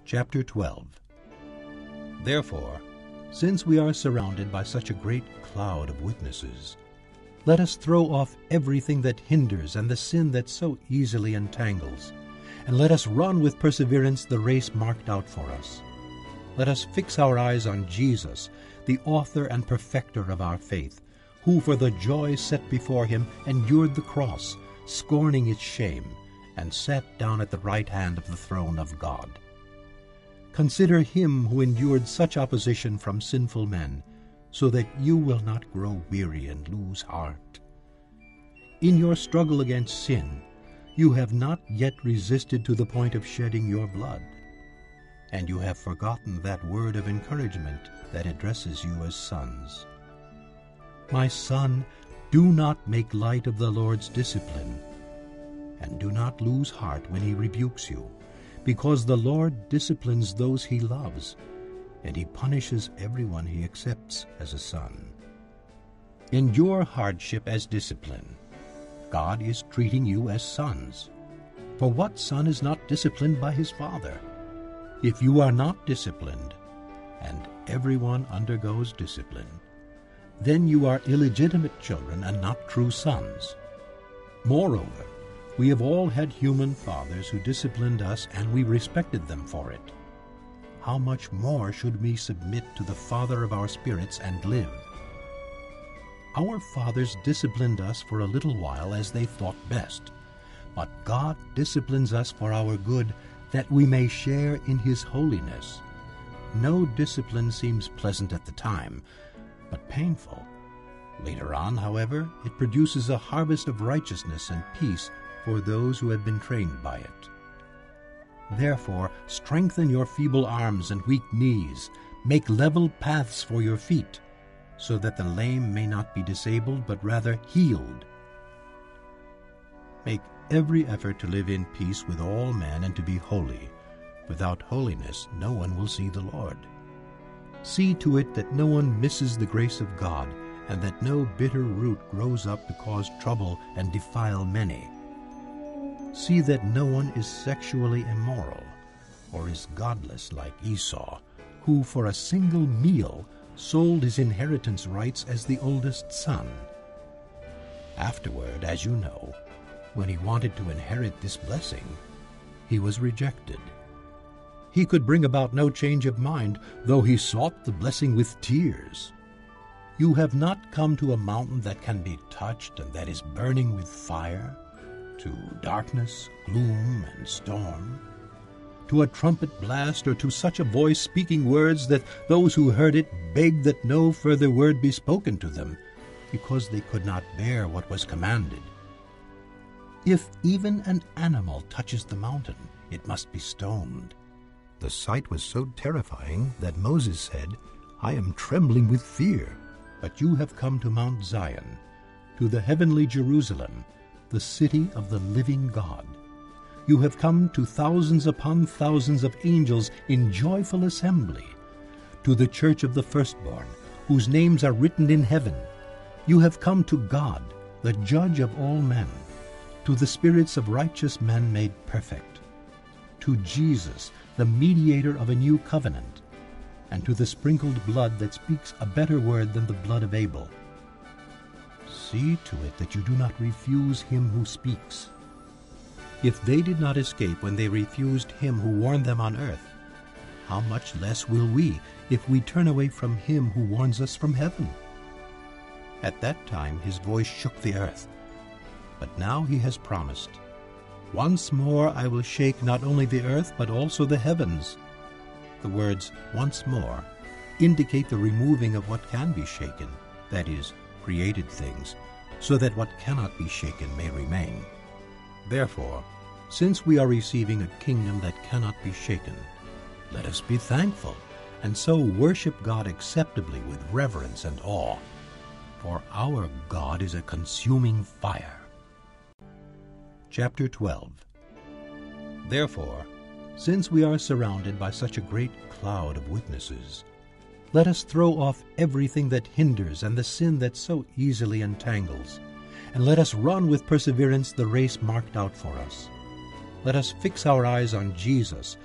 Chapter 12. Therefore, since we are surrounded by such a great cloud of witnesses, let us throw off everything that hinders and the sin that so easily entangles, and let us run with perseverance the race marked out for us. Let us fix our eyes on Jesus, the author and perfecter of our faith, who for the joy set before him endured the cross, scorning its shame, and sat down at the right hand of the throne of God. Consider him who endured such opposition from sinful men, so that you will not grow weary and lose heart. In your struggle against sin, you have not yet resisted to the point of shedding your blood, and you have forgotten that word of encouragement that addresses you as sons. My son, do not make light of the Lord's discipline, and do not lose heart when he rebukes you, because the Lord disciplines those he loves, and he punishes everyone he accepts as a son. Endure hardship as discipline. God is treating you as sons. For what son is not disciplined by his father? If you are not disciplined, and everyone undergoes discipline, then you are illegitimate children and not true sons. Moreover, we have all had human fathers who disciplined us, and we respected them for it. How much more should we submit to the Father of our spirits and live? Our fathers disciplined us for a little while as they thought best, but God disciplines us for our good, that we may share in his holiness. No discipline seems pleasant at the time, but painful. Later on, however, it produces a harvest of righteousness and peace for those who have been trained by it. Therefore, strengthen your feeble arms and weak knees. Make level paths for your feet, so that the lame may not be disabled, but rather healed. Make every effort to live in peace with all men and to be holy. Without holiness, no one will see the Lord. See to it that no one misses the grace of God, and that no bitter root grows up to cause trouble and defile many. See that no one is sexually immoral, or is godless like Esau, who for a single meal sold his inheritance rights as the oldest son. Afterward, as you know, when he wanted to inherit this blessing, he was rejected. He could bring about no change of mind, though he sought the blessing with tears. You have not come to a mountain that can be touched and that is burning with fire, to darkness, gloom, and storm, to a trumpet blast, or to such a voice speaking words that those who heard it begged that no further word be spoken to them, because they could not bear what was commanded. If even an animal touches the mountain, it must be stoned. The sight was so terrifying that Moses said, I am trembling with fear. But you have come to Mount Zion, to the heavenly Jerusalem, the city of the living God. You have come to thousands upon thousands of angels in joyful assembly, to the church of the firstborn, whose names are written in heaven. You have come to God, the judge of all men, to the spirits of righteous men made perfect, to Jesus, the mediator of a new covenant, and to the sprinkled blood that speaks a better word than the blood of Abel. See to it that you do not refuse him who speaks. If they did not escape when they refused him who warned them on earth, how much less will we if we turn away from him who warns us from heaven? At that time his voice shook the earth, but now he has promised, once more I will shake not only the earth but also the heavens. The words once more indicate the removing of what can be shaken, that is, created things, so that what cannot be shaken may remain. Therefore, since we are receiving a kingdom that cannot be shaken, let us be thankful, and so worship God acceptably with reverence and awe. For our God is a consuming fire. Chapter 12. Therefore, since we are surrounded by such a great cloud of witnesses, let us throw off everything that hinders and the sin that so easily entangles, and let us run with perseverance the race marked out for us. Let us fix our eyes on Jesus,